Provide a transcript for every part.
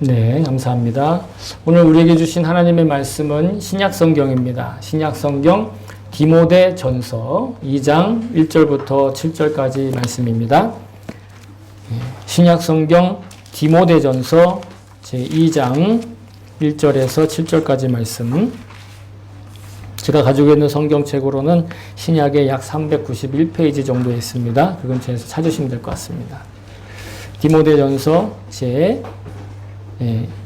네, 감사합니다. 오늘 우리에게 주신 하나님의 말씀은 신약성경입니다. 신약성경 디모데 전서 2장 1절부터 7절까지 말씀입니다. 신약성경 디모데 전서 제2장 1절에서 7절까지 말씀. 제가 가지고 있는 성경책으로는 신약에 약 391페이지 정도 있습니다. 그 근처에서 찾으시면 될 것 같습니다. 디모데 전서 제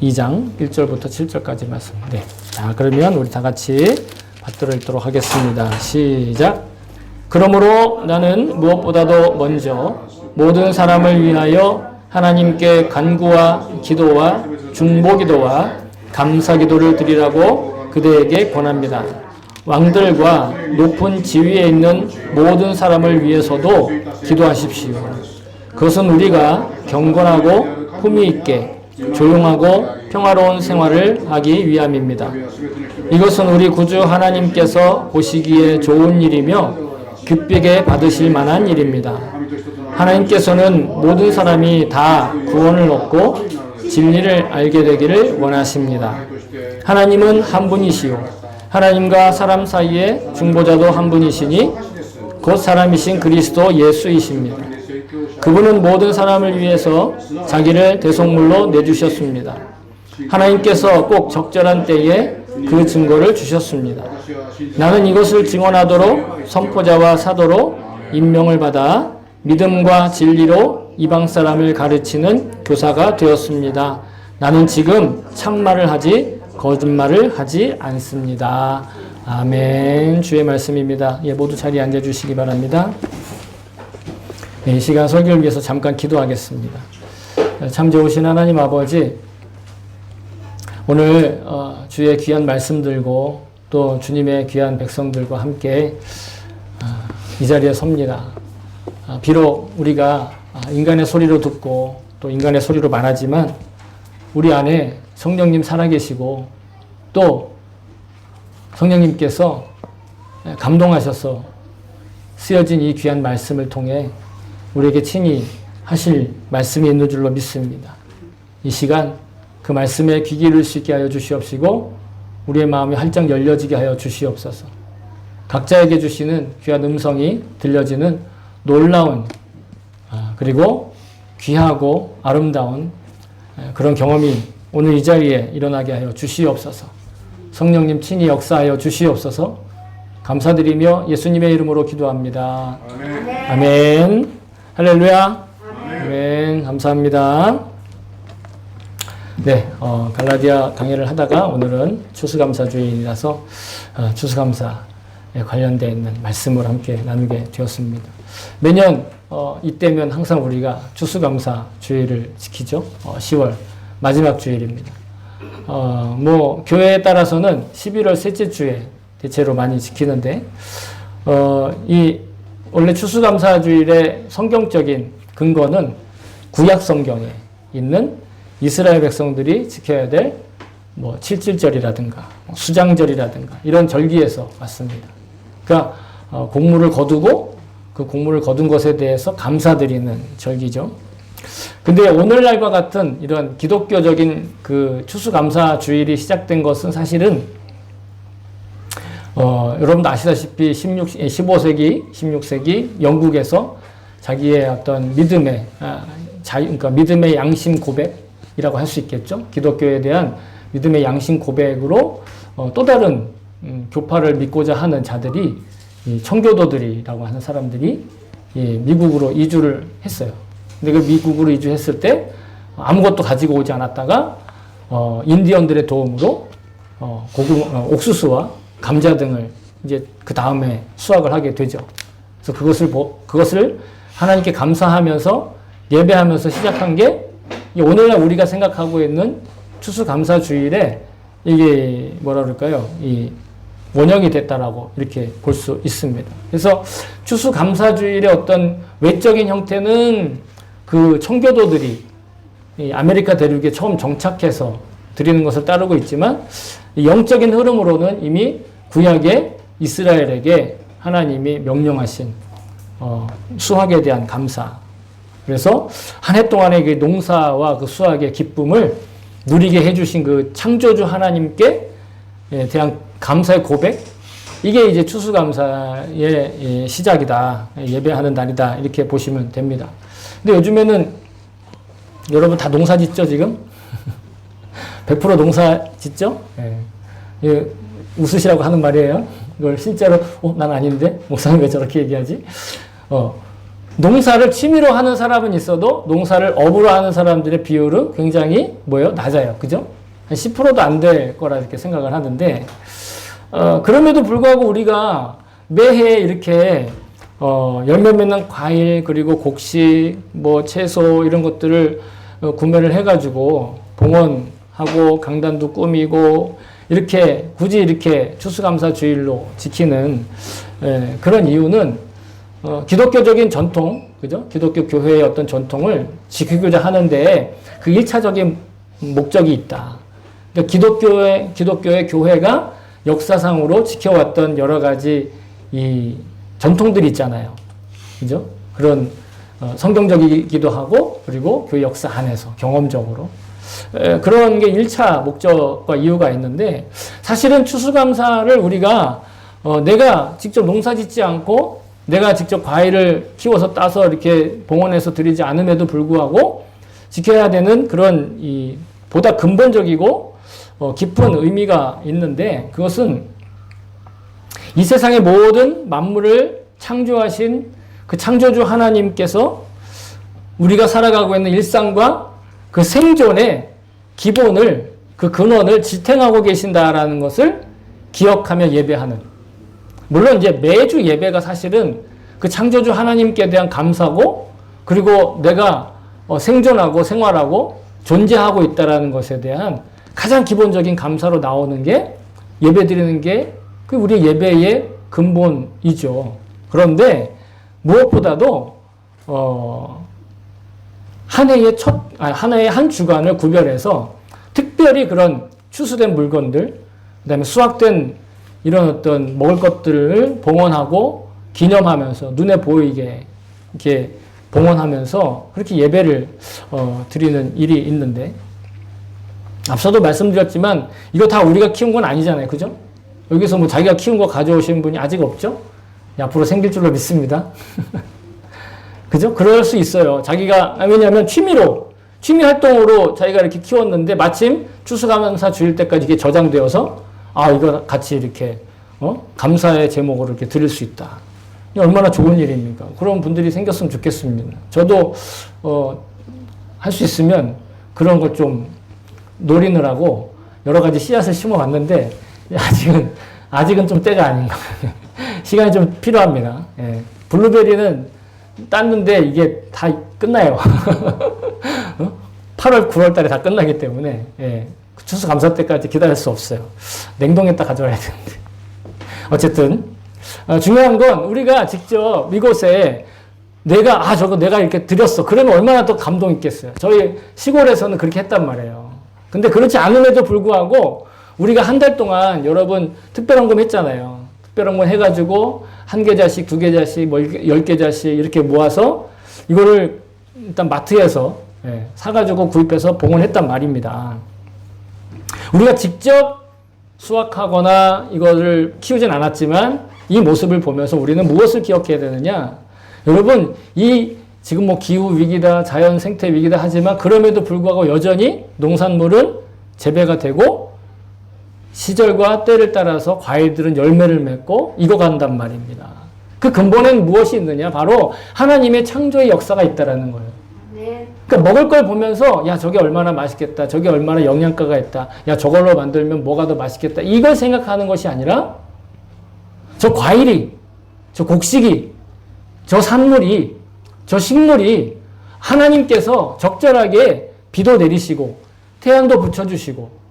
2장 1절부터 7절까지 말씀. 네. 자, 그러면 우리 다 같이 받들어 읽도록 하겠습니다. 시작. 그러므로 나는 무엇보다도 먼저 모든 사람을 위하여 하나님께 간구와 기도와 중보기도와 감사기도를 드리라고 그대에게 권합니다. 왕들과 높은 지위에 있는 모든 사람을 위해서도 기도하십시오. 그것은 우리가 경건하고 품위 있게 조용하고 평화로운 생활을 하기 위함입니다. 이것은 우리 구주 하나님께서 보시기에 좋은 일이며 기쁘게 받으실 만한 일입니다. 하나님께서는 모든 사람이 다 구원을 얻고 진리를 알게 되기를 원하십니다. 하나님은 한 분이시요 하나님과 사람 사이에 중보자도 한 분이시니 곧 사람이신 그리스도 예수이십니다. 그분은 모든 사람을 위해서 자기를 대속물로 내주셨습니다. 하나님께서 꼭 적절한 때에 그 증거를 주셨습니다. 나는 이것을 증언하도록 선포자와 사도로 임명을 받아 믿음과 진리로 이방 사람을 가르치는 교사가 되었습니다. 나는 지금 참말을 하지 거짓말을 하지 않습니다. 아멘. 주의 말씀입니다. 모두 자리에 앉아주시기 바랍니다. 이 시간 설교를 위해서 잠깐 기도하겠습니다. 참 좋으신 하나님 아버지, 오늘 주의 귀한 말씀 들고 또 주님의 귀한 백성들과 함께 이 자리에 섭니다. 비록 우리가 인간의 소리로 듣고 또 인간의 소리로 말하지만 우리 안에 성령님 살아계시고 또 성령님께서 감동하셔서 쓰여진 이 귀한 말씀을 통해 우리에게 친히 하실 말씀이 있는 줄로 믿습니다. 이 시간 그 말씀에 귀 기울일 수 있게 하여 주시옵시고 우리의 마음이 활짝 열려지게 하여 주시옵소서. 각자에게 주시는 귀한 음성이 들려지는 놀라운 그리고 귀하고 아름다운 그런 경험이 오늘 이 자리에 일어나게 하여 주시옵소서. 성령님 친히 역사하여 주시옵소서. 감사드리며 예수님의 이름으로 기도합니다. 아멘. 아멘. 할렐루야. 아멘. 감사합니다. 네, 갈라디아 강의를 하다가 오늘은 추수감사주일이라서 추수감사에 관련되어 있는 말씀을 함께 나누게 되었습니다. 매년 이때면 항상 우리가 추수감사주일을 지키죠. 10월 마지막 주일입니다. 교회에 따라서는 11월 셋째 주에 대체로 많이 지키는데, 원래 추수감사주일의 성경적인 근거는 구약 성경에 있는 이스라엘 백성들이 지켜야 될 칠칠절이라든가 수장절이라든가 이런 절기에서 왔습니다. 그러니까 곡물을 거두고 그 곡물을 거둔 것에 대해서 감사드리는 절기죠. 근데 오늘날과 같은 이런 기독교적인 그 추수감사주일이 시작된 것은 사실은 여러분도 아시다시피 15세기, 16세기 영국에서 자기의 어떤 믿음의 그러니까 믿음의 양심 고백이라고 할 수 있겠죠. 기독교에 대한 믿음의 양심 고백으로 또 다른 교파를 믿고자 하는 자들이 청교도들이라고 하는 사람들이 미국으로 이주를 했어요. 근데 그 미국으로 이주했을 때 아무것도 가지고 오지 않았다가 인디언들의 도움으로 옥수수와 감자 등을 이제 그 다음에 수확을 하게 되죠. 그래서 그것을 하나님께 감사하면서 예배하면서 시작한 게 오늘날 우리가 생각하고 있는 추수감사주일에 이게 뭐라 그럴까요? 이 원형이 됐다라고 이렇게 볼 수 있습니다. 그래서 추수감사주일의 어떤 외적인 형태는 그 청교도들이 이 아메리카 대륙에 처음 정착해서 드리는 것을 따르고 있지만 영적인 흐름으로는 이미 구약의 이스라엘에게 하나님이 명령하신 수확에 대한 감사. 그래서 한 해 동안의 그 농사와 그 수확의 기쁨을 누리게 해주신 그 창조주 하나님께 대한 감사의 고백, 이게 이제 추수감사의 시작이다. 예배하는 날이다. 이렇게 보시면 됩니다. 근데 요즘에는 여러분 다 농사 짓죠, 지금? 100% 농사 짓죠? 예. 웃으시라고 하는 말이에요. 이걸 실제로, 난 아닌데? 목사님 왜 저렇게 얘기하지? 농사를 취미로 하는 사람은 있어도 농사를 업으로 하는 사람들의 비율은 굉장히 낮아요. 그죠? 한 10%도 안 될 거라 이렇게 생각을 하는데, 그럼에도 불구하고 우리가 매해 이렇게, 열매 맺는 과일, 그리고 곡식, 채소, 이런 것들을 구매를 해가지고 봉헌하고 강단도 꾸미고, 이렇게 굳이 이렇게 추수감사 주일로 지키는 그런 이유는 기독교적인 전통, 그죠? 기독교 교회의 어떤 전통을 지키고자 하는데 그 1차적인 목적이 있다. 그러니까 기독교의 교회가 역사상으로 지켜왔던 여러 가지 이 전통들이 있잖아요. 그죠? 그런 성경적이기도 하고, 그리고 교회 역사 안에서 경험적으로. 그런 게 1차 목적과 이유가 있는데, 사실은 추수감사를 우리가 내가 직접 농사 짓지 않고 내가 직접 과일을 키워서 따서 이렇게 봉헌해서 드리지 않음에도 불구하고 지켜야 되는 그런 보다 근본적이고 깊은 의미가 있는데, 그것은 이 세상의 모든 만물을 창조하신 그 창조주 하나님께서 우리가 살아가고 있는 일상과 그 생존의 기본을, 그 근원을 지탱하고 계신다라는 것을 기억하며 예배하는. 물론 이제 매주 예배가 사실은 그 창조주 하나님께 대한 감사고, 그리고 내가 생존하고 생활하고 존재하고 있다라는 것에 대한 가장 기본적인 감사로 나오는 게, 예배 드리는 게 그 우리 예배의 근본이죠. 그런데 무엇보다도 한 해의 한 주간을 구별해서 특별히 그런 추수된 물건들, 그다음에 수확된 이런 어떤 먹을 것들을 봉헌하고 기념하면서 눈에 보이게 이렇게 봉헌하면서 그렇게 예배를 드리는 일이 있는데, 앞서도 말씀드렸지만 이거 다 우리가 키운 건 아니잖아요. 그죠? 여기서 자기가 키운 거 가져오신 분이 아직 없죠? 앞으로 생길 줄로 믿습니다. 그죠? 그럴 수 있어요. 자기가, 왜냐하면 취미 활동으로 자기가 이렇게 키웠는데 마침 추수감사 주일 때까지 이게 저장되어서 이거 같이 이렇게, 감사의 제목으로 이렇게 드릴 수 있다. 얼마나 좋은 일입니까? 그런 분들이 생겼으면 좋겠습니다. 저도, 할 수 있으면 그런 걸 좀 노리느라고 여러 가지 씨앗을 심어 왔는데, 아직은 좀 때가 아닌가. 시간이 좀 필요합니다. 예. 블루베리는 땄는데 이게 다 끝나요. 8월, 9월 달에 다 끝나기 때문에, 추수감사 때까지 기다릴 수 없어요. 냉동했다 가져와야 되는데. 어쨌든, 중요한 건 우리가 직접 이곳에 저거 내가 이렇게 드렸어. 그러면 얼마나 또 감동 있겠어요. 저희 시골에서는 그렇게 했단 말이에요. 근데 그렇지 않음에도 불구하고 우리가 한 달 동안 여러분 특별헌금 했잖아요. 특별헌금 해가지고 1계좌씩, 2계좌씩, 10계좌씩 이렇게 모아서 이거를 일단 마트에서 사가지고 구입해서 봉헌했단 말입니다. 우리가 직접 수확하거나 이거를 키우진 않았지만 이 모습을 보면서 우리는 무엇을 기억해야 되느냐? 여러분, 지금 기후 위기다, 자연 생태 위기다 하지만 그럼에도 불구하고 여전히 농산물은 재배가 되고 시절과 때를 따라서 과일들은 열매를 맺고 익어간단 말입니다. 그 근본에는 무엇이 있느냐? 바로 하나님의 창조의 역사가 있다라는 거예요. 네. 그러니까 먹을 걸 보면서 저게 얼마나 맛있겠다, 저게 얼마나 영양가가 있다, 저걸로 만들면 뭐가 더 맛있겠다, 이걸 생각하는 것이 아니라 저 과일이, 저 곡식이, 저 산물이, 저 식물이 하나님께서 적절하게 비도 내리시고 태양도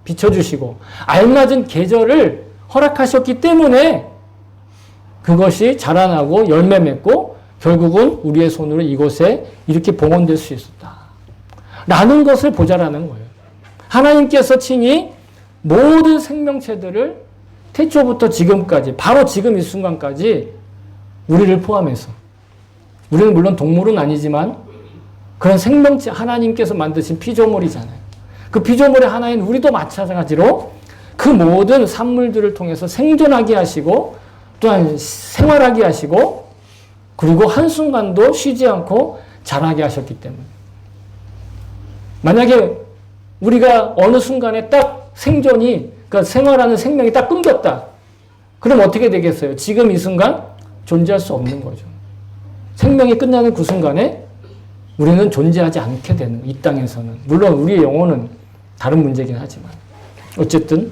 비춰주시고 알맞은 계절을 허락하셨기 때문에 그것이 자라나고 열매 맺고 결국은 우리의 손으로 이곳에 이렇게 봉헌될 수 있었다 라는 것을 보자라는 거예요. 하나님께서 친히 모든 생명체들을 태초부터 지금까지, 바로 지금 이 순간까지 우리를 포함해서, 우리는 물론 동물은 아니지만 그런 생명체, 하나님께서 만드신 피조물이잖아요. 그 피조물의 하나인 우리도 마찬가지로 그 모든 산물들을 통해서 생존하게 하시고 또한 생활하게 하시고 그리고 한순간도 쉬지 않고 자라게 하셨기 때문에 만약에 우리가 어느 순간에 딱 생존이 그러니까 생활하는 생명이 딱 끊겼다. 그럼 어떻게 되겠어요? 지금 이 순간 존재할 수 없는 거죠. 생명이 끝나는 그 순간에 우리는 존재하지 않게 되는 이 땅에서는. 물론 우리의 영혼은 다른 문제긴 하지만 어쨌든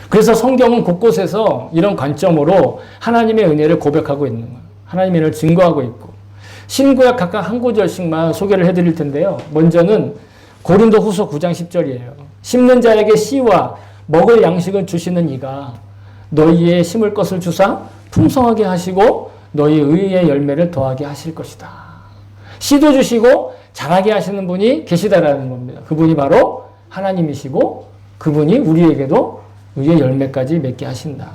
그래서 성경은 곳곳에서 이런 관점으로 하나님의 은혜를 고백하고 있는 거예요. 하나님의 은혜를 증거하고 있고 신구약 각각 한 구절씩만 소개를 해드릴 텐데요. 먼저는 고린도 후서 9장 10절이에요. 심는 자에게 씨와 먹을 양식을 주시는 이가 너희의 심을 것을 주사 풍성하게 하시고 너희 의의 열매를 더하게 하실 것이다. 씨도 주시고 자라게 하시는 분이 계시다라는 겁니다. 그분이 바로 하나님이시고 그분이 우리에게도 의의 열매까지 맺게 하신다.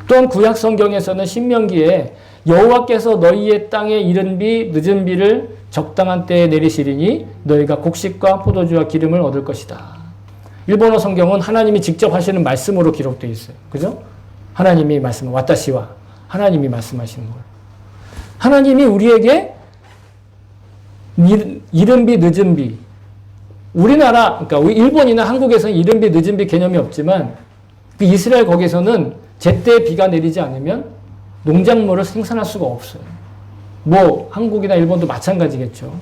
또한 구약 성경에서는 신명기에 여호와께서 너희의 땅에 이른 비 늦은 비를 적당한 때에 내리시리니 너희가 곡식과 포도주와 기름을 얻을 것이다. 일본어 성경은 하나님이 직접 하시는 말씀으로 기록되어 있어요. 그죠? 하나님이 말씀, 와타시와 하나님이 말씀하시는 거예요. 하나님이 우리에게 이른 비, 늦은 비. 우리나라, 그러니까 일본이나 한국에서는 이른 비, 늦은 비 개념이 없지만 그 이스라엘 거기서는 제때 비가 내리지 않으면 농작물을 생산할 수가 없어요. 뭐 한국이나 일본도 마찬가지겠죠.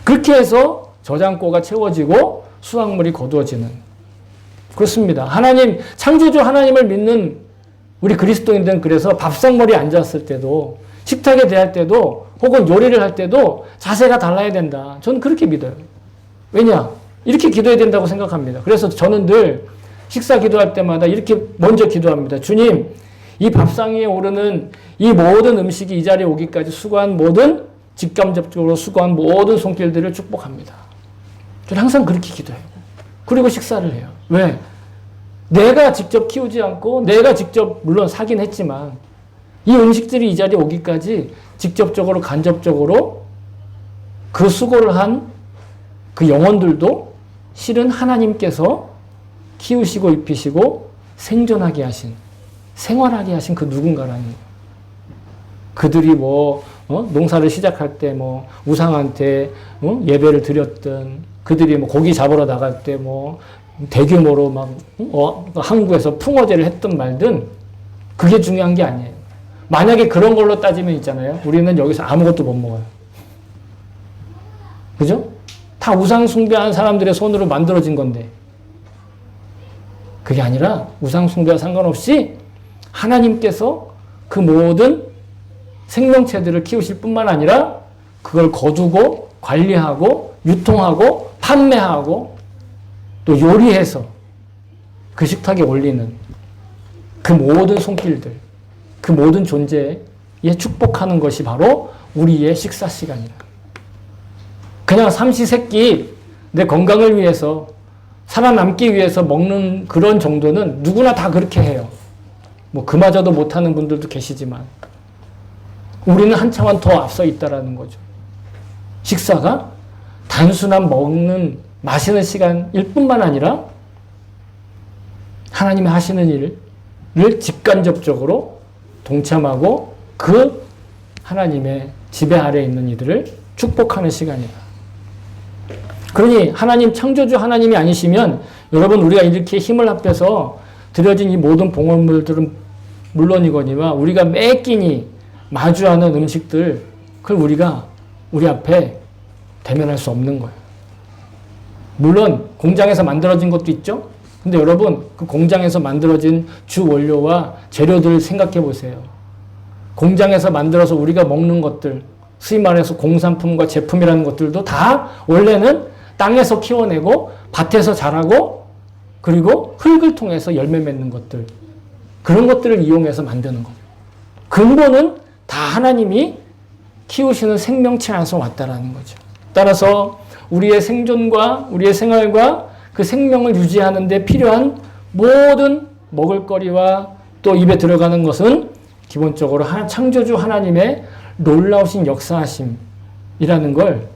그렇게 해서 저장고가 채워지고 수확물이 거두어지는 그렇습니다. 하나님 창조주 하나님을 믿는 우리 그리스도인들은 그래서 밥상머리에 앉았을 때도 식탁에 대할 때도 혹은 요리를 할 때도 자세가 달라야 된다. 저는 그렇게 믿어요. 왜냐? 이렇게 기도해야 된다고 생각합니다. 그래서 저는 늘 식사 기도할 때마다 이렇게 먼저 기도합니다. 주님, 이 밥상 위에 오르는 이 모든 음식이 이 자리에 오기까지 수고한 모든 직간접적으로 수고한 모든 손길들을 축복합니다. 저는 항상 그렇게 기도해요. 그리고 식사를 해요. 왜? 내가 직접 키우지 않고 내가 직접 물론 사긴 했지만 이 음식들이 이 자리에 오기까지 직접적으로 간접적으로 그 수고를 한 그 영혼들도 실은 하나님께서 키우시고 입히시고 생존하게 하신 생활하게 하신 그 누군가라는 거예요. 그들이 농사를 시작할 때 우상한테 예배를 드렸든 그들이 고기 잡으러 나갈 때 대규모로 항구에서 풍어제를 했든 말든 그게 중요한 게 아니에요. 만약에 그런 걸로 따지면 있잖아요. 우리는 여기서 아무것도 못 먹어요. 그죠? 다 우상 숭배하는 사람들의 손으로 만들어진 건데 그게 아니라 우상 숭배와 상관없이 하나님께서 그 모든 생명체들을 키우실 뿐만 아니라 그걸 거두고 관리하고 유통하고 판매하고 또 요리해서 그 식탁에 올리는 그 모든 손길들, 그 모든 존재에 축복하는 것이 바로 우리의 식사 시간이다. 그냥 삼시세끼 내 건강을 위해서 살아남기 위해서 먹는 그런 정도는 누구나 다 그렇게 해요. 그마저도 못하는 분들도 계시지만 우리는 한참은 더 앞서 있다라는 거죠. 식사가 단순한 먹는 마시는 시간일 뿐만 아니라 하나님이 하시는 일을 직간접적으로 동참하고 그 하나님의 지배 아래에 있는 이들을 축복하는 시간이다. 그러니 하나님 창조주 하나님이 아니시면 여러분 우리가 이렇게 힘을 합해서 드려진 이 모든 봉헌물들은 물론이거니와 우리가 매 끼니 마주하는 음식들 그걸 우리가 우리 앞에 대면할 수 없는 거예요. 물론 공장에서 만들어진 것도 있죠. 근데 여러분 그 공장에서 만들어진 주 원료와 재료들을 생각해 보세요. 공장에서 만들어서 우리가 먹는 것들 소위 말해서 공산품과 제품이라는 것들도 다 원래는 땅에서 키워내고 밭에서 자라고 그리고 흙을 통해서 열매 맺는 것들 그런 것들을 이용해서 만드는 겁니다. 근본은 다 하나님이 키우시는 생명체 안에서 왔다라는 거죠. 따라서 우리의 생존과 우리의 생활과 그 생명을 유지하는 데 필요한 모든 먹을거리와 또 입에 들어가는 것은 기본적으로 창조주 하나님의 놀라우신 역사하심이라는 걸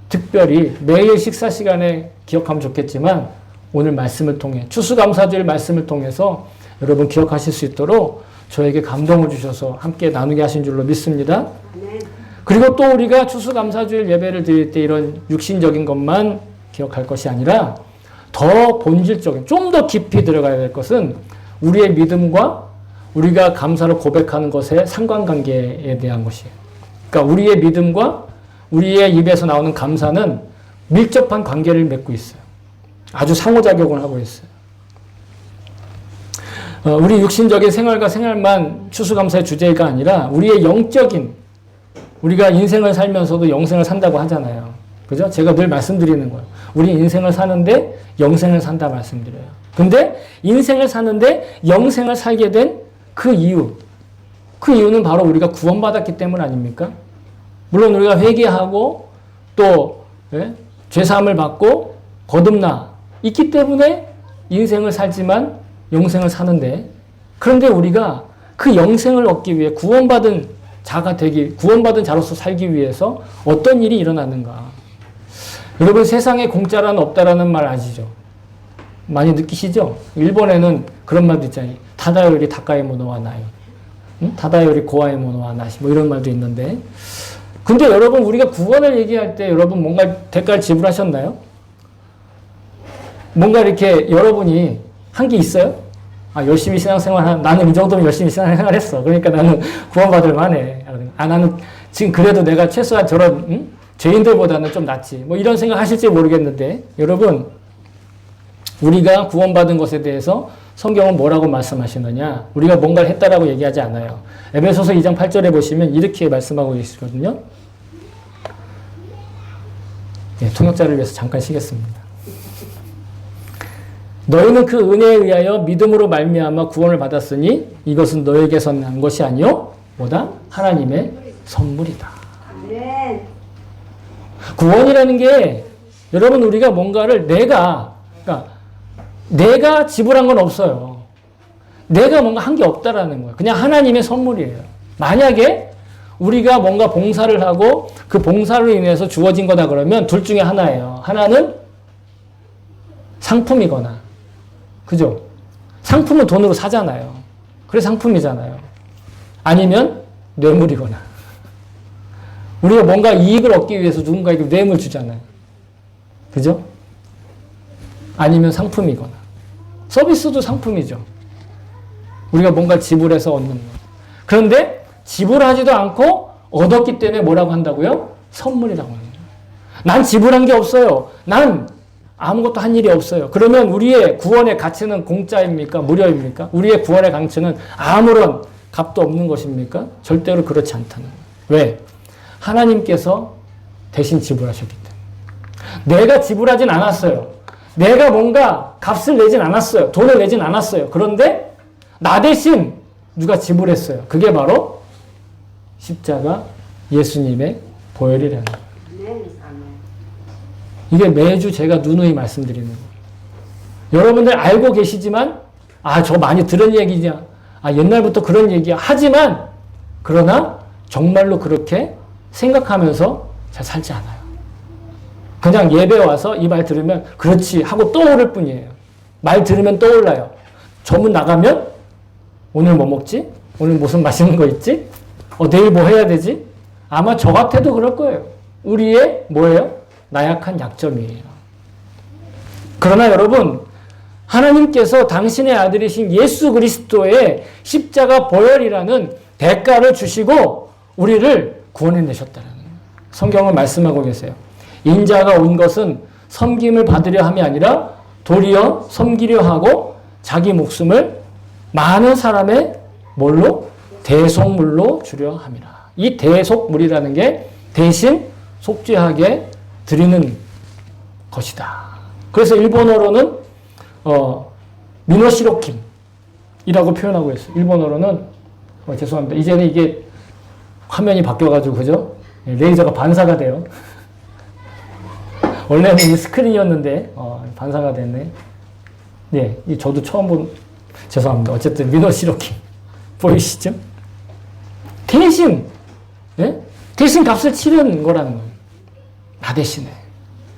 특별히 매일 식사 시간에 기억하면 좋겠지만 오늘 말씀을 통해 추수감사주일 말씀을 통해서 여러분 기억하실 수 있도록 저에게 감동을 주셔서 함께 나누게 하신 줄로 믿습니다. 그리고 또 우리가 추수감사주일 예배를 드릴 때 이런 육신적인 것만 기억할 것이 아니라 더 본질적인, 좀 더 깊이 들어가야 될 것은 우리의 믿음과 우리가 감사를 고백하는 것의 상관관계에 대한 것이에요. 그러니까 우리의 믿음과 우리의 입에서 나오는 감사는 밀접한 관계를 맺고 있어요. 아주 상호작용을 하고 있어요. 우리 육신적인 생활과 생활만 추수감사의 주제가 아니라 우리의 영적인, 우리가 인생을 살면서도 영생을 산다고 하잖아요. 그죠? 제가 늘 말씀드리는 거예요. 우리 인생을 사는데 영생을 산다 말씀드려요. 근데 인생을 사는데 영생을 살게 된 그 이유는 바로 우리가 구원받았기 때문 아닙니까? 물론 우리가 회개하고 또 죄사함을 받고 거듭나 있기 때문에 인생을 살지만 영생을 사는데, 그런데 우리가 그 영생을 얻기 위해 구원받은 자로서 살기 위해서 어떤 일이 일어나는가? 여러분, 세상에 공짜란 없다라는 말 아시죠? 많이 느끼시죠? 일본에는 그런 말도 있잖아요. 타다요리 다카이모노와 나요. 타다요리 고아이모노와 나시. 뭐 이런 말도 있는데. 근데 여러분, 우리가 구원을 얘기할 때 여러분 뭔가 대가를 지불하셨나요? 뭔가 이렇게 여러분이 한 게 있어요? 열심히 신앙생활 나는 이 정도면 열심히 신앙생활 했어. 그러니까 나는 구원받을 만해. 나는 지금 그래도 내가 최소한 저런, 죄인들보다는 좀 낫지. 뭐 이런 생각 하실지 모르겠는데, 여러분, 우리가 구원받은 것에 대해서 성경은 뭐라고 말씀하시느냐? 우리가 뭔가를 했다라고 얘기하지 않아요. 에베소서 2장 8절에 보시면 이렇게 말씀하고 계시거든요. 네, 통역자를 위해서 잠깐 쉬겠습니다. 너희는 그 은혜에 의하여 믿음으로 말미암아 구원을 받았으니 이것은 너에게서 난 것이 아니요 뭐다? 하나님의 선물이다. 구원이라는 게 여러분, 우리가 뭔가를 내가 지불한 건 없어요. 내가 뭔가 한 게 없다라는 거예요. 그냥 하나님의 선물이에요. 만약에 우리가 뭔가 봉사를 하고 그 봉사로 인해서 주어진 거다 그러면 둘 중에 하나예요. 하나는 상품이거나, 그죠? 상품은 돈으로 사잖아요. 그래서 상품이잖아요. 아니면 뇌물이거나. 우리가 뭔가 이익을 얻기 위해서 누군가에게 뇌물 주잖아요. 그죠? 아니면 상품이거나. 서비스도 상품이죠. 우리가 뭔가 지불해서 얻는 거. 그런데 지불하지도 않고 얻었기 때문에 뭐라고 한다고요? 선물이라고 합니다. 난 지불한 게 없어요. 난 아무것도 한 일이 없어요. 그러면 우리의 구원의 가치는 공짜입니까? 무료입니까? 우리의 구원의 가치는 아무런 값도 없는 것입니까? 절대로 그렇지 않다는 거예요. 왜? 하나님께서 대신 지불하셨기 때문에. 내가 지불하진 않았어요. 내가 뭔가 값을 내진 않았어요. 돈을 내진 않았어요. 그런데 나 대신 누가 지불했어요. 그게 바로 십자가 예수님의 보혈이라는 거예요. 이게 매주 제가 누누이 말씀드리는 거예요. 여러분들 알고 계시지만 저 많이 들은 얘기냐, 옛날부터 그런 얘기야 하지만, 그러나 정말로 그렇게 생각하면서 잘 살지 않아요. 그냥 예배 와서 이 말 들으면 그렇지 하고 떠오를 뿐이에요. 말 들으면 떠올라요. 저문 나가면 오늘 뭐 먹지? 오늘 무슨 맛있는 거 있지? 내일 뭐 해야 되지? 아마 저 같아도 그럴 거예요. 우리의 뭐예요? 나약한 약점이에요. 그러나 여러분, 하나님께서 당신의 아들이신 예수 그리스도의 십자가 보혈이라는 대가를 주시고 우리를 구원해내셨다는 성경을 말씀하고 계세요. 인자가 온 것은 섬김을 받으려 함이 아니라 도리어 섬기려 하고 자기 목숨을 많은 사람의 뭘로? 대속물로 주려 함이라. 이 대속물이라는 게 대신 속죄하게 드리는 것이다. 그래서 일본어로는 미노시로킴이라고 표현하고 있어요. 일본어로는 죄송합니다. 이제는 이게 화면이 바뀌어가지고 그죠? 레이저가 반사가 돼요. 원래는 이 스크린이었는데 반사가 됐네. 네, 저도 처음 본, 죄송합니다. 어쨌든 미노시로킴 보이시죠? 대신 값을 치른 거라는 거예요. 나 대신에.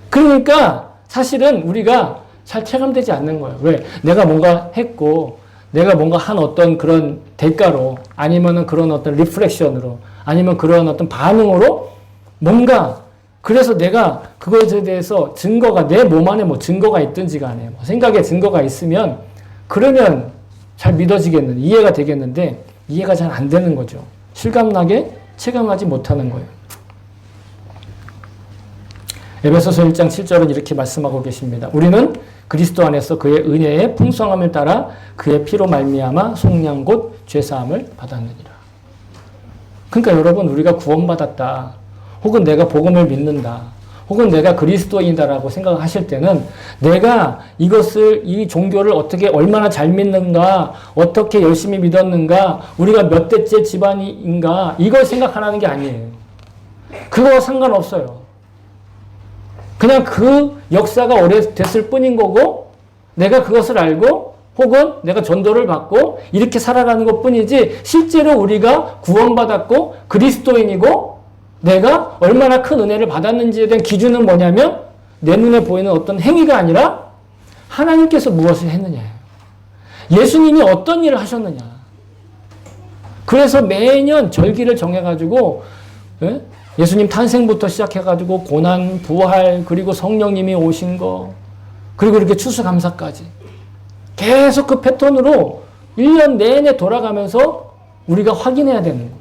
그러니까 사실은 우리가 잘 체감되지 않는 거예요. 왜? 내가 뭔가 했고, 내가 뭔가 한 어떤 그런 대가로, 아니면은 그런 어떤 리플렉션으로, 아니면 그런 어떤 반응으로 뭔가, 그래서 내가 그것에 대해서 증거가, 내 몸 안에 뭐 증거가 있든지 간에, 뭐 생각에 증거가 있으면, 그러면 잘 믿어지겠는데, 이해가 되겠는데, 이해가 잘 안 되는 거죠. 실감나게 체감하지 못하는 거예요. 에베소서 1장 7절은 이렇게 말씀하고 계십니다. 우리는 그리스도 안에서 그의 은혜의 풍성함을 따라 그의 피로 말미암아 속량 곧 죄사함을 받았느니라. 그러니까 여러분, 우리가 구원받았다, 혹은 내가 복음을 믿는다, 혹은 내가 그리스도인이다라고 생각하실 때는 내가 이것을, 이 종교를 어떻게 얼마나 잘 믿는가, 어떻게 열심히 믿었는가, 우리가 몇 대째 집안인가, 이걸 생각하라는 게 아니에요. 그거 상관없어요. 그냥 그 역사가 오래됐을 뿐인 거고, 내가 그것을 알고, 혹은 내가 전도를 받고, 이렇게 살아가는 것 뿐이지, 실제로 우리가 구원받았고, 그리스도인이고, 내가 얼마나 큰 은혜를 받았는지에 대한 기준은 뭐냐면, 내 눈에 보이는 어떤 행위가 아니라, 하나님께서 무엇을 했느냐예요. 예수님이 어떤 일을 하셨느냐. 그래서 매년 절기를 정해가지고, 예수님 탄생부터 시작해가지고 고난, 부활, 그리고 성령님이 오신 거, 그리고 이렇게 추수감사까지 계속 그 패턴으로 1년 내내 돌아가면서 우리가 확인해야 되는 거예요.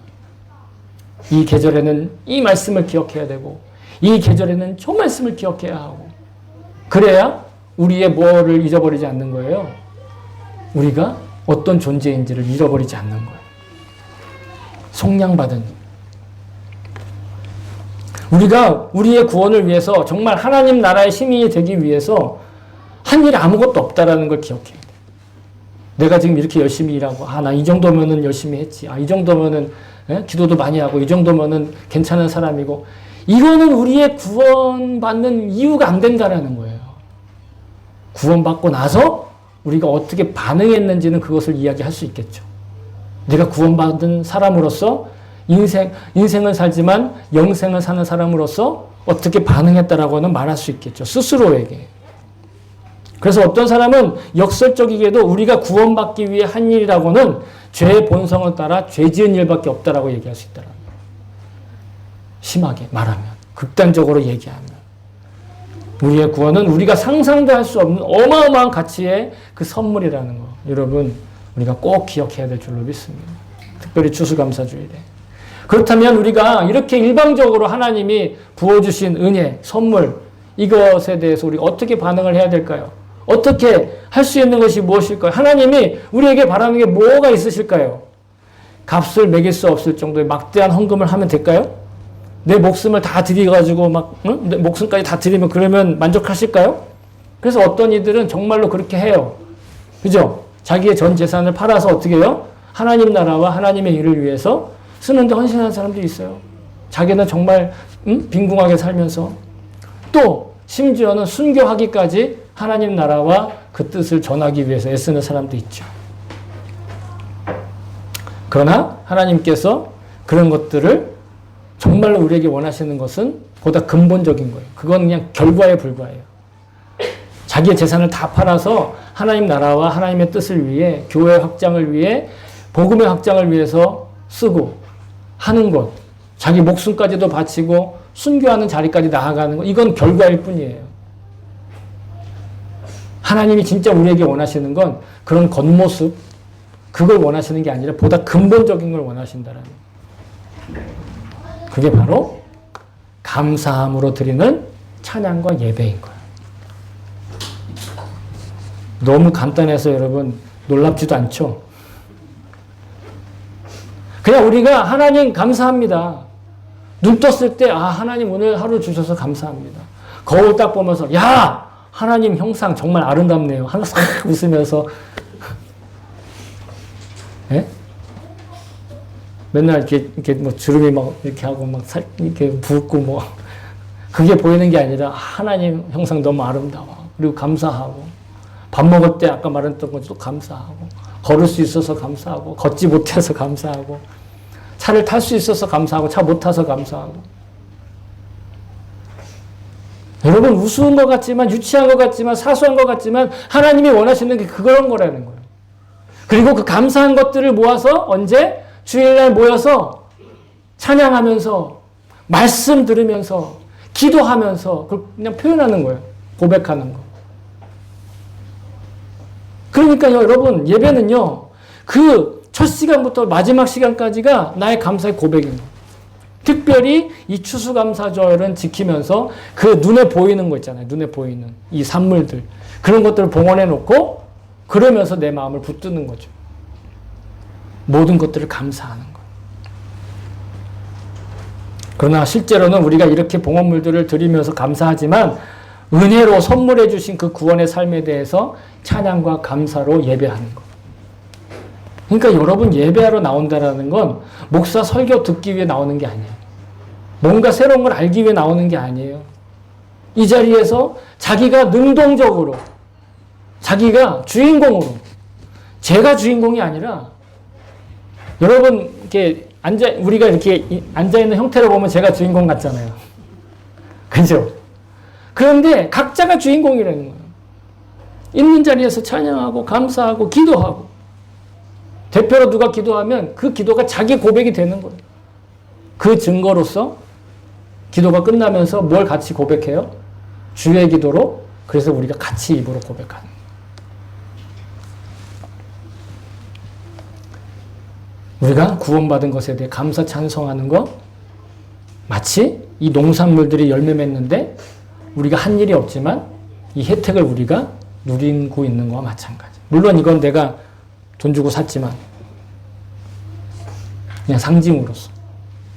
이 계절에는 이 말씀을 기억해야 되고, 이 계절에는 저 말씀을 기억해야 하고, 그래야 우리의 뭐를 잊어버리지 않는 거예요. 우리가 어떤 존재인지를 잃어버리지 않는 거예요. 속량받은. 우리가 우리의 구원을 위해서 정말 하나님 나라의 시민이 되기 위해서 한 일이 아무것도 없다라는 걸 기억해야 돼. 내가 지금 이렇게 열심히 일하고, 나 이 정도면은 열심히 했지. 이 정도면은 기도도 많이 하고, 이 정도면은 괜찮은 사람이고, 이거는 우리의 구원받는 이유가 안 된다라는 거예요. 구원받고 나서 우리가 어떻게 반응했는지는 그것을 이야기할 수 있겠죠. 내가 구원받은 사람으로서 인생을 살지만 영생을 사는 사람으로서 어떻게 반응했다라고는 말할 수 있겠죠. 스스로에게. 그래서 어떤 사람은 역설적이게도 우리가 구원받기 위해 한 일이라고는 죄의 본성을 따라 죄 지은 일밖에 없다라고 얘기할 수 있다라는 거예요. 심하게 말하면, 극단적으로 얘기하면. 우리의 구원은 우리가 상상도 할 수 없는 어마어마한 가치의 그 선물이라는 거. 여러분, 우리가 꼭 기억해야 될 줄로 믿습니다. 특별히 추수감사주일에. 그렇다면 우리가 이렇게 일방적으로 하나님이 부어주신 은혜, 선물, 이것에 대해서 우리가 어떻게 반응을 해야 될까요? 어떻게 할 수 있는 것이 무엇일까요? 하나님이 우리에게 바라는 게 뭐가 있으실까요? 값을 매길 수 없을 정도의 막대한 헌금을 하면 될까요? 내 목숨을 다 드려가지고 내 목숨까지 다 드리면 그러면 만족하실까요? 그래서 어떤 이들은 정말로 그렇게 해요. 그죠? 자기의 전 재산을 팔아서 어떻게 해요? 하나님 나라와 하나님의 일을 위해서 쓰는데 헌신하는 사람들이 있어요. 자기는 정말 빈궁하게 살면서 또 심지어는 순교하기까지 하나님 나라와 그 뜻을 전하기 위해서 애쓰는 사람도 있죠. 그러나 하나님께서 그런 것들을 정말로 우리에게 원하시는 것은 보다 근본적인 거예요. 그건 그냥 결과에 불과해요. 자기의 재산을 다 팔아서 하나님 나라와 하나님의 뜻을 위해, 교회 확장을 위해, 복음의 확장을 위해서 쓰고 하는 것, 자기 목숨까지도 바치고 순교하는 자리까지 나아가는 것, 이건 결과일 뿐이에요. 하나님이 진짜 우리에게 원하시는 건 그런 겉모습, 그걸 원하시는 게 아니라 보다 근본적인 걸 원하신다라는 거예요. 그게 바로 감사함으로 드리는 찬양과 예배인 거예요. 너무 간단해서 여러분 놀랍지도 않죠? 그냥 우리가 하나님 감사합니다. 눈 떴을 때 하나님 오늘 하루 주셔서 감사합니다. 거울 딱 보면서 하나님 형상 정말 아름답네요. 하나 싹 웃으면서 예? 맨날 이렇게 뭐 주름이 막 이렇게 하고 막 이렇게 붓고 뭐 그게 보이는 게 아니라 하나님 형상 너무 아름다워. 그리고 감사하고 밥 먹을 때 아까 말했던 것도 감사하고 걸을 수 있어서 감사하고 걷지 못해서 감사하고 차를 탈 수 있어서 감사하고 차 못 타서 감사하고 여러분 우스운 것 같지만 유치한 것 같지만 사소한 것 같지만 하나님이 원하시는 게 그런 거라는 거예요. 그리고 그 감사한 것들을 모아서 언제? 주일날 모여서 찬양하면서 말씀 들으면서 기도하면서 그걸 그냥 표현하는 거예요. 고백하는 거. 그러니까 여러분 예배는요. 그 첫 시간부터 마지막 시간까지가 나의 감사의 고백입니다. 특별히 이 추수감사절은 지키면서 그 눈에 보이는 거 있잖아요. 눈에 보이는 이 산물들. 그런 것들을 봉헌해 놓고 그러면서 내 마음을 붙드는 거죠. 모든 것들을 감사하는 거. 그러나 실제로는 우리가 이렇게 봉헌물들을 드리면서 감사하지만 은혜로 선물해 주신 그 구원의 삶에 대해서 찬양과 감사로 예배하는 거. 그러니까 여러분 예배하러 나온다는 건 목사 설교 듣기 위해 나오는 게 아니에요. 뭔가 새로운 걸 알기 위해 나오는 게 아니에요. 이 자리에서 자기가 능동적으로 자기가 주인공으로 제가 주인공이 아니라 여러분 이렇게 우리가 이렇게 앉아있는 형태로 보면 제가 주인공 같잖아요. 그죠? 그런데 각자가 주인공이라는 거예요. 있는 자리에서 찬양하고 감사하고 기도하고 대표로 누가 기도하면 그 기도가 자기 고백이 되는 거예요. 그 증거로서 기도가 끝나면서 뭘 같이 고백해요? 주의 기도로 그래서 우리가 같이 입으로 고백하는 거예요. 우리가 구원받은 것에 대해 감사 찬송하는 거 마치 이 농산물들이 열매 맺는데 우리가 한 일이 없지만 이 혜택을 우리가 누리고 있는 거와 마찬가지. 물론 이건 내가 돈 주고 샀지만 그냥 상징으로서.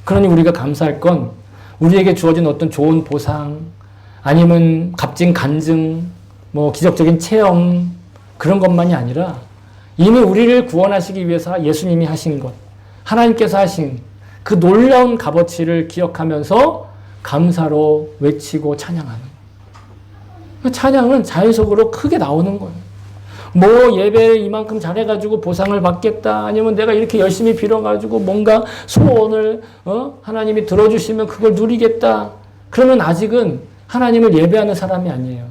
그러니 우리가 감사할 건 우리에게 주어진 어떤 좋은 보상 아니면 값진 간증 뭐 기적적인 체험 그런 것만이 아니라 이미 우리를 구원하시기 위해서 예수님이 하신 것 하나님께서 하신 그 놀라운 값어치를 기억하면서 감사로 외치고 찬양하는 거예요. 찬양은 자연적으로 크게 나오는 거예요. 뭐 예배를 이만큼 잘해가지고 보상을 받겠다 아니면 내가 이렇게 열심히 빌어가지고 뭔가 소원을 하나님이 들어주시면 그걸 누리겠다 그러면 아직은 하나님을 예배하는 사람이 아니에요.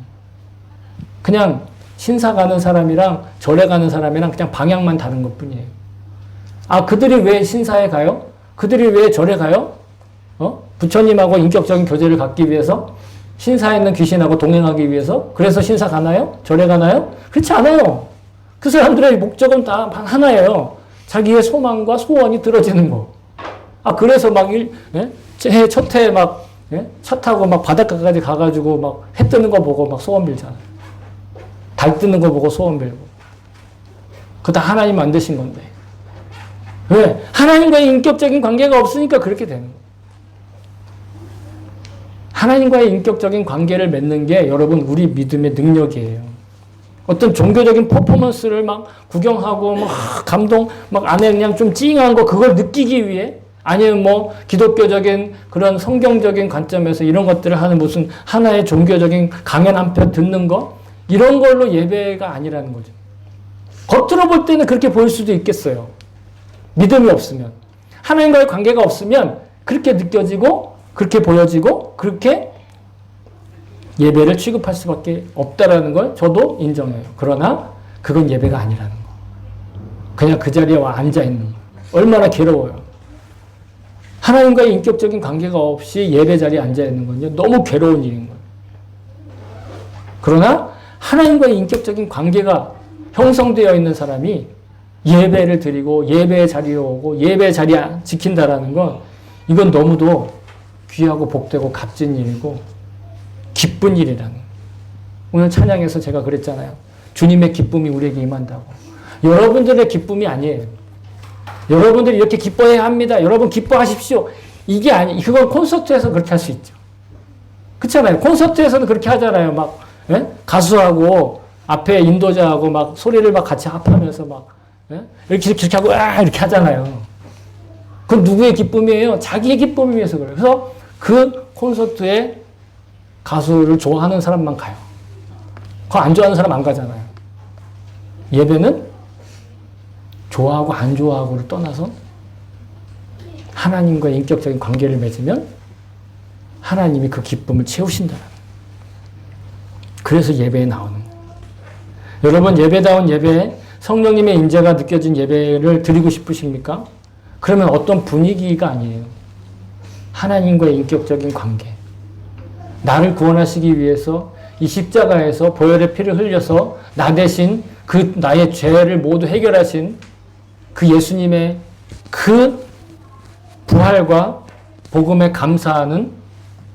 그냥 신사 가는 사람이랑 절에 가는 사람이랑 그냥 방향만 다른 것 뿐이에요. 아 그들이 왜 신사에 가요? 그들이 왜 절에 가요? 부처님하고 인격적인 교제를 갖기 위해서? 신사에 있는 귀신하고 동행하기 위해서? 그래서 신사 가나요? 절에 가나요? 그렇지 않아요. 그 사람들의 목적은 다 하나예요. 자기의 소망과 소원이 들어지는 거. 아, 그래서 막 첫 해에 막, 차 타고 막 바닷가까지 가가지고 막 해 뜨는 거 보고 막 소원 빌잖아요. 달 뜨는 거 보고 소원 빌고. 그거 다 하나님 만드신 건데. 왜? 하나님과의 인격적인 관계가 없으니까 그렇게 되는 거예요. 하나님과의 인격적인 관계를 맺는 게 여러분 우리 믿음의 능력이에요. 어떤 종교적인 퍼포먼스를 막 구경하고 막 감동 막 안에 그냥 좀 찡한 거 그걸 느끼기 위해 아니면 뭐 기독교적인 그런 성경적인 관점에서 이런 것들을 하는 무슨 하나의 종교적인 강연 한 편 듣는 거 이런 걸로 예배가 아니라는 거죠. 겉으로 볼 때는 그렇게 보일 수도 있겠어요. 믿음이 없으면 하나님과의 관계가 없으면 그렇게 느껴지고 그렇게 보여지고 그렇게 예배를 취급할 수밖에 없다라는 걸 저도 인정해요. 그러나 그건 예배가 아니라는 거. 그냥 그 자리에 와 앉아 있는 거. 얼마나 괴로워요. 하나님과의 인격적인 관계가 없이 예배 자리에 앉아 있는 건요. 너무 괴로운 일인 거예요. 그러나 하나님과의 인격적인 관계가 형성되어 있는 사람이 예배를 드리고 예배의 자리에 오고 예배의 자리에 지킨다라는 건 이건 너무도 귀하고 복되고 값진 일이고 기쁜 일이라는 거예요. 오늘 찬양에서 제가 그랬잖아요. 주님의 기쁨이 우리에게 임한다고. 여러분들의 기쁨이 아니에요. 여러분들이 이렇게 기뻐해야 합니다. 여러분 기뻐하십시오. 이게 아니, 그건 콘서트에서 그렇게 할 수 있죠. 그렇잖아요. 콘서트에서는 그렇게 하잖아요. 막 가수하고 앞에 인도자하고 막 소리를 막 같이 합하면서 막 이렇게 하고 이렇게 하잖아요. 그건 누구의 기쁨이에요? 자기의 기쁨을 위해서 그래요. 그래서 그 콘서트에 가수를 좋아하는 사람만 가요. 그거 안 좋아하는 사람 안 가잖아요. 예배는 좋아하고 안 좋아하고를 떠나서 하나님과의 인격적인 관계를 맺으면 하나님이 그 기쁨을 채우신다. 그래서 예배에 나오는 거예요. 여러분 예배다운 예배, 성령님의 임재가 느껴진 예배를 드리고 싶으십니까? 그러면 어떤 분위기가 아니에요. 하나님과의 인격적인 관계. 나를 구원하시기 위해서 이 십자가에서 보혈의 피를 흘려서 나 대신 그 나의 죄를 모두 해결하신 그 예수님의 그 부활과 복음에 감사하는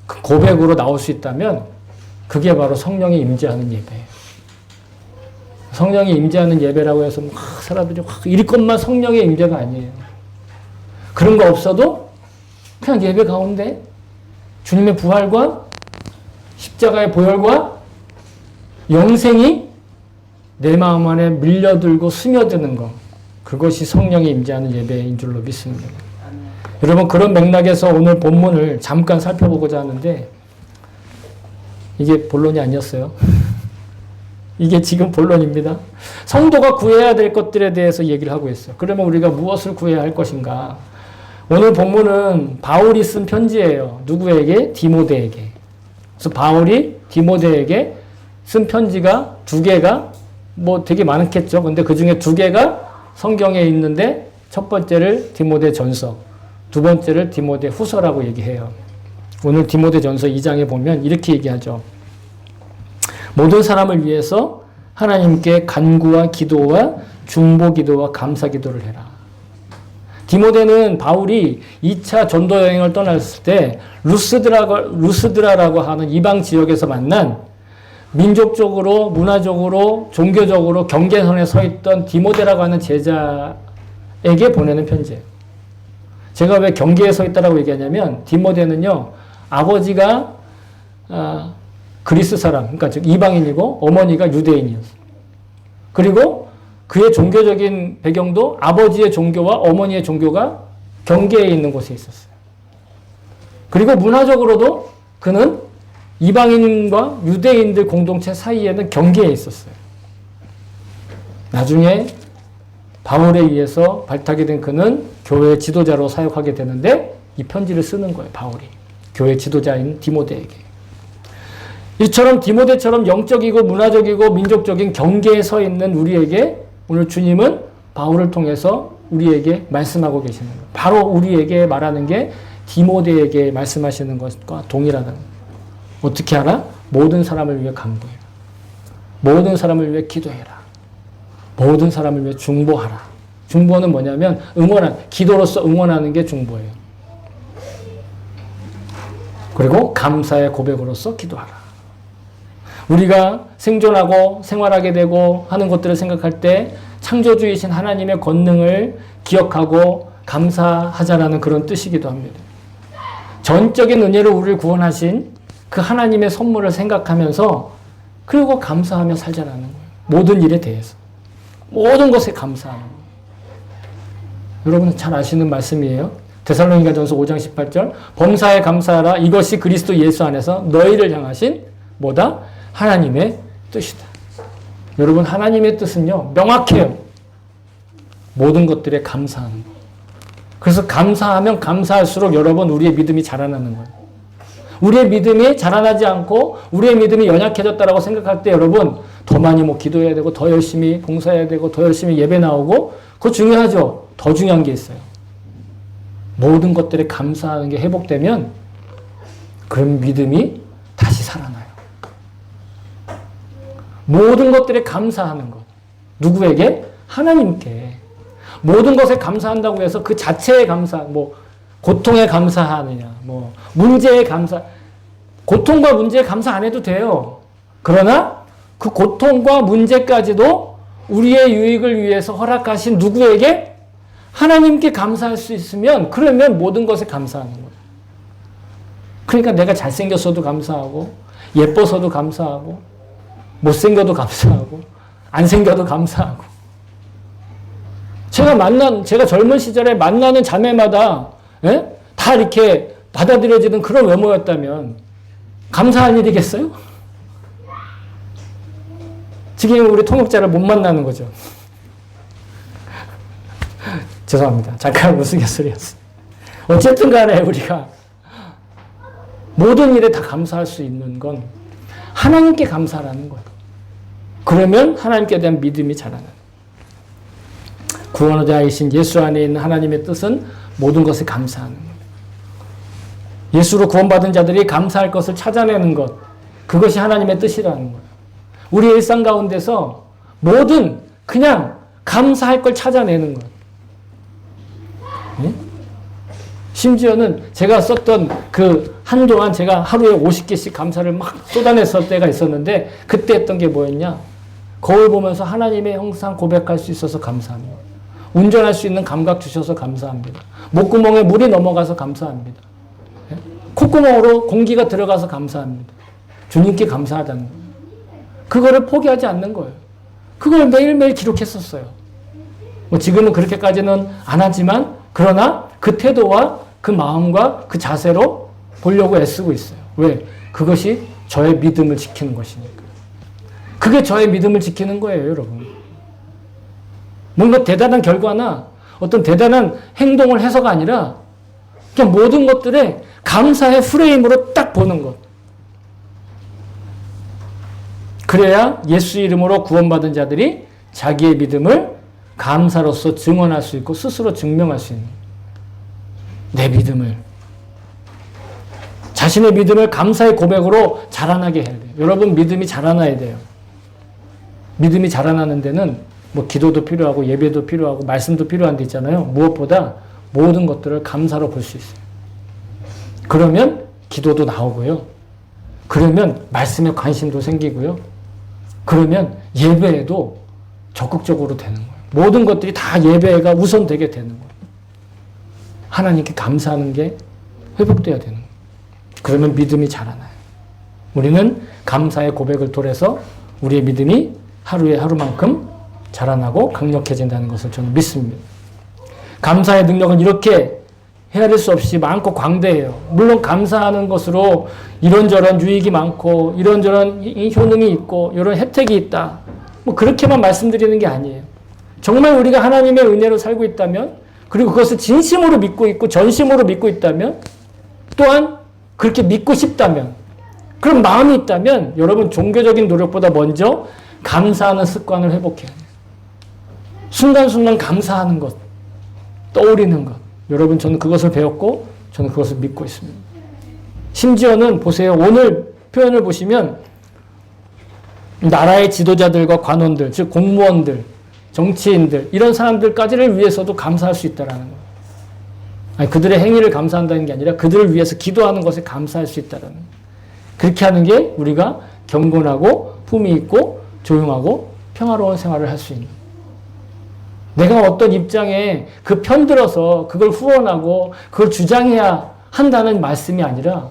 그 고백으로 나올 수 있다면 그게 바로 성령이 임재하는 예배예요. 성령이 임재하는 예배라고 해서 막 사람들이 확 일것만 성령의 임재가 아니에요. 그런 거 없어도 그냥 예배 가운데 주님의 부활과 십자가의 보혈과 영생이 내 마음 안에 밀려들고 스며드는 것, 그것이 성령이 임재하는 예배인 줄로 믿습니다. 여러분 그런 맥락에서 오늘 본문을 잠깐 살펴보고자 하는데 이게 본론이 아니었어요. 이게 지금 본론입니다. 성도가 구해야 될 것들에 대해서 얘기를 하고 있어요. 그러면 우리가 무엇을 구해야 할 것인가? 오늘 본문은 바울이 쓴 편지예요. 누구에게? 디모데에게. 그래서 바울이 디모데에게 쓴 편지가 2개가 뭐 되게 많겠죠. 근데 그 중에 2개가 성경에 있는데 첫 번째를 디모데 전서, 두 번째를 디모데 후서라고 얘기해요. 오늘 디모데 전서 2장에 보면 이렇게 얘기하죠. 모든 사람을 위해서 하나님께 간구와 기도와 중보 기도와 감사 기도를 해라. 디모데는 바울이 2차 전도 여행을 떠났을 때 루스드라라고 하는 이방 지역에서 만난 민족적으로, 문화적으로, 종교적으로 경계선에 서 있던 디모데라고 하는 제자에게 보내는 편지예요. 제가 왜 경계에 서 있다라고 얘기하냐면 디모데는요, 아버지가 그리스 사람, 그러니까 즉 이방인이고 어머니가 유대인이었어요. 그리고 그의 종교적인 배경도 아버지의 종교와 어머니의 종교가 경계에 있는 곳에 있었어요. 그리고 문화적으로도 그는 이방인과 유대인들 공동체 사이에는 경계에 있었어요. 나중에 바울에 의해서 발탁이 된 그는 교회 지도자로 사역하게 되는데 이 편지를 쓰는 거예요. 바울이. 교회 지도자인 디모데에게. 이처럼 디모데처럼 영적이고 문화적이고 민족적인 경계에 서 있는 우리에게 오늘 주님은 바울을 통해서 우리에게 말씀하고 계시는 거예요. 바로 우리에게 말하는 게 디모데에게 말씀하시는 것과 동일하다는 거예요. 어떻게 하라? 모든 사람을 위해 간구해라. 모든 사람을 위해 기도해라. 모든 사람을 위해 중보하라. 중보는 뭐냐면 기도로서 응원하는 게 중보예요. 그리고 감사의 고백으로서 기도하라. 우리가 생존하고 생활하게 되고 하는 것들을 생각할 때 창조주이신 하나님의 권능을 기억하고 감사하자라는 그런 뜻이기도 합니다. 전적인 은혜로 우리를 구원하신 그 하나님의 선물을 생각하면서 그리고 감사하며 살자라는 거예요. 모든 일에 대해서. 모든 것에 감사하는 거예요. 여러분 잘 아시는 말씀이에요. 데살로니가전서 5장 18절 범사에 감사하라. 이것이 그리스도 예수 안에서 너희를 향하신 뭐다? 하나님의 뜻이다. 여러분 하나님의 뜻은요 명확해요. 모든 것들에 감사하는 거예요. 그래서 감사하면 감사할수록 여러분 우리의 믿음이 자라나는 거예요. 우리의 믿음이 자라나지 않고 우리의 믿음이 연약해졌다라고 생각할 때 여러분 더 많이 기도해야 되고 더 열심히 봉사해야 되고 더 열심히 예배 나오고 그거 중요하죠. 더 중요한 게 있어요. 모든 것들에 감사하는 게 회복되면 그런 믿음이 다시 살아나요. 모든 것들에 감사하는 것. 누구에게? 하나님께. 모든 것에 감사한다고 해서 그 자체에 감사, 고통에 감사하느냐, 문제에 감사, 고통과 문제에 감사 안 해도 돼요. 그러나 그 고통과 문제까지도 우리의 유익을 위해서 허락하신 누구에게? 하나님께 감사할 수 있으면 그러면 모든 것에 감사하는 거예요. 그러니까 내가 잘생겼어도 감사하고 예뻐서도 감사하고 못생겨도 감사하고 안 생겨도 감사하고 제가 젊은 시절에 만나는 자매마다 다 이렇게 받아들여지는 그런 외모였다면 감사한 일이겠어요? 지금 우리 통역자를 못 만나는 거죠. 죄송합니다. 잠깐 우스갯소리였어요. 어쨌든 간에 우리가 모든 일에 다 감사할 수 있는 건 하나님께 감사하라는 거예요. 그러면 하나님께 대한 믿음이 자라나는. 구원자이신 예수 안에 있는 하나님의 뜻은 모든 것에 감사하는 거예요. 예수로 구원받은 자들이 감사할 것을 찾아내는 것, 그것이 하나님의 뜻이라는 거예요. 우리 일상 가운데서 모든 그냥 감사할 걸 찾아내는 거예요. 네? 심지어는 제가 썼던 그 한동안 제가 하루에 50개씩 감사를 막 쏟아냈을 때가 있었는데 그때 했던 게 뭐였냐? 거울 보면서 하나님의 형상 고백할 수 있어서 감사합니다. 운전할 수 있는 감각 주셔서 감사합니다. 목구멍에 물이 넘어가서 감사합니다. 네? 콧구멍으로 공기가 들어가서 감사합니다. 주님께 감사하다는 거예요. 그거를 포기하지 않는 거예요. 그걸 매일매일 기록했었어요. 뭐 지금은 그렇게까지는 안 하지만 그러나 그 태도와 그 마음과 그 자세로 보려고 애쓰고 있어요. 왜? 그것이 저의 믿음을 지키는 것이니까. 그게 저의 믿음을 지키는 거예요, 여러분. 뭔가 대단한 결과나 어떤 대단한 행동을 해서가 아니라 그냥 모든 것들에 감사의 프레임으로 딱 보는 것. 그래야 예수 이름으로 구원받은 자들이 자기의 믿음을 감사로서 증언할 수 있고 스스로 증명할 수 있는 내 믿음을 자신의 믿음을 감사의 고백으로 자라나게 해야 돼요. 여러분 믿음이 자라나야 돼요. 믿음이 자라나는 데는 뭐 기도도 필요하고 예배도 필요하고 말씀도 필요한 데 있잖아요. 무엇보다 모든 것들을 감사로 볼 수 있어요. 그러면 기도도 나오고요. 그러면 말씀에 관심도 생기고요. 그러면 예배에도 적극적으로 되는 거예요. 모든 것들이 다 예배가 우선되게 되는 거예요. 하나님께 감사하는 게 회복되어야 되는 거예요. 그러면 믿음이 자라나요. 우리는 감사의 고백을 통해서 우리의 믿음이 하루에 하루만큼 자라나고 강력해진다는 것을 저는 믿습니다. 감사의 능력은 이렇게 헤아릴 수 없이 많고 광대해요. 물론 감사하는 것으로 이런저런 유익이 많고 이런저런 효능이 있고 이런 혜택이 있다. 뭐 그렇게만 말씀드리는 게 아니에요. 정말 우리가 하나님의 은혜로 살고 있다면 그리고 그것을 진심으로 믿고 있고 전심으로 믿고 있다면 또한 그렇게 믿고 싶다면 그런 마음이 있다면 여러분 종교적인 노력보다 먼저 감사하는 습관을 회복해야 돼요. 순간순간 감사하는 것, 떠올리는 것. 여러분 저는 그것을 배웠고 저는 그것을 믿고 있습니다. 심지어는 보세요. 오늘 표현을 보시면 나라의 지도자들과 관원들, 즉 공무원들, 정치인들 이런 사람들까지를 위해서도 감사할 수 있다는 거예요. 아니, 그들의 행위를 감사한다는 게 아니라 그들을 위해서 기도하는 것에 감사할 수 있다는 거예요. 그렇게 하는 게 우리가 경건하고 품위 있고 조용하고 평화로운 생활을 할 수 있는 내가 어떤 입장에 그 편들어서 그걸 후원하고 그걸 주장해야 한다는 말씀이 아니라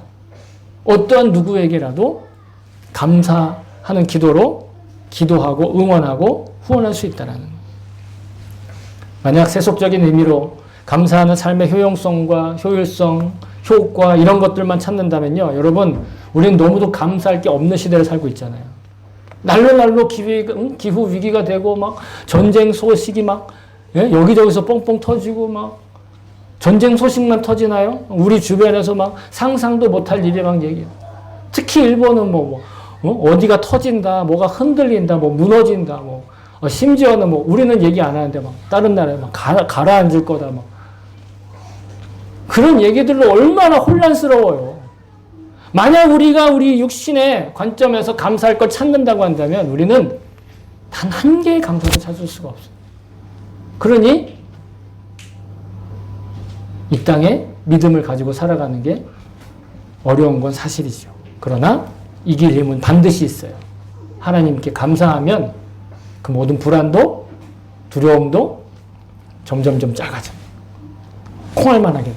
어떠한 누구에게라도 감사하는 기도로 기도하고 응원하고 후원할 수 있다는 거예요. 만약 세속적인 의미로 감사하는 삶의 효용성과 효율성, 효과 이런 것들만 찾는다면요. 여러분 우리는 너무도 감사할 게 없는 시대를 살고 있잖아요. 날로 기후 위기가 되고 막 전쟁 소식이 막 여기저기서 뻥뻥 터지고 막 전쟁 소식만 터지나요? 우리 주변에서 막 상상도 못할 일이 막 얘기해요. 특히 일본은 어디가 터진다, 뭐가 흔들린다, 뭐 무너진다, 심지어는 우리는 얘기 안 하는데 막 다른 나라에 막 가라앉을 거다 막 그런 얘기들로 얼마나 혼란스러워요. 만약 우리가 우리 육신의 관점에서 감사할 걸 찾는다고 한다면 우리는 단 한 개의 감사도 찾을 수가 없어요. 그러니 이 땅에 믿음을 가지고 살아가는 게 어려운 건 사실이죠. 그러나 이길 힘은 반드시 있어요. 하나님께 감사하면 그 모든 불안도 두려움도 점점점 작아집니다. 콩알만 하게 돼요.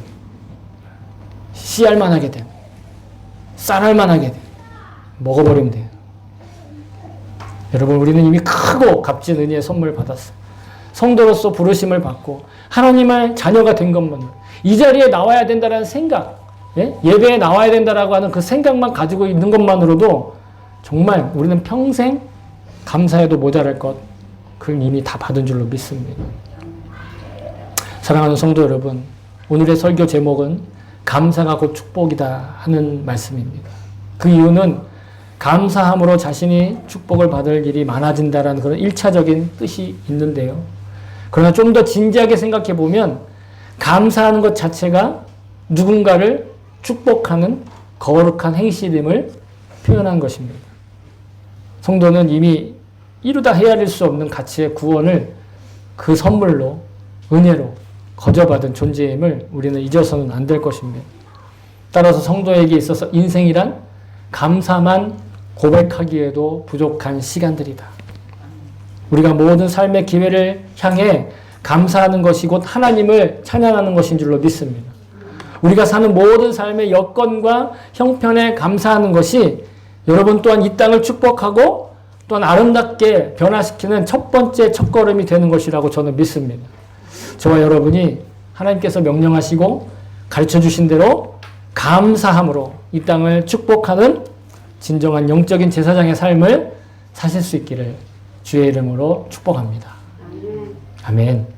씨알만 하게 돼요. 쌀알만 하게 돼요. 먹어버리면 돼요. 여러분 우리는 이미 크고 값진 은혜의 선물을 받았어요. 성도로서 부르심을 받고 하나님의 자녀가 된 것만으로 이 자리에 나와야 된다는 생각, 예배에 나와야 된다라고 하는 그 생각만 가지고 있는 것만으로도 정말 우리는 평생 감사해도 모자랄 것 그걸 이미 다 받은 줄로 믿습니다. 사랑하는 성도 여러분, 오늘의 설교 제목은 감사가 곧 축복이다 하는 말씀입니다. 그 이유는 감사함으로 자신이 축복을 받을 일이 많아진다라는 그런 1차적인 뜻이 있는데요. 그러나 좀 더 진지하게 생각해 보면 감사하는 것 자체가 누군가를 축복하는 거룩한 행실임을 표현한 것입니다. 성도는 이미 이루다 헤아릴 수 없는 가치의 구원을 그 선물로, 은혜로 거저받은 존재임을 우리는 잊어서는 안 될 것입니다. 따라서 성도에게 있어서 인생이란 감사만 고백하기에도 부족한 시간들이다. 우리가 모든 삶의 기회를 향해 감사하는 것이 곧 하나님을 찬양하는 것인 줄로 믿습니다. 우리가 사는 모든 삶의 여건과 형편에 감사하는 것이 여러분 또한 이 땅을 축복하고 또한 아름답게 변화시키는 첫 번째 첫걸음이 되는 것이라고 저는 믿습니다. 저와 여러분이 하나님께서 명령하시고 가르쳐 주신 대로 감사함으로 이 땅을 축복하는 진정한 영적인 제사장의 삶을 사실 수 있기를 주의 이름으로 축복합니다. 아멘.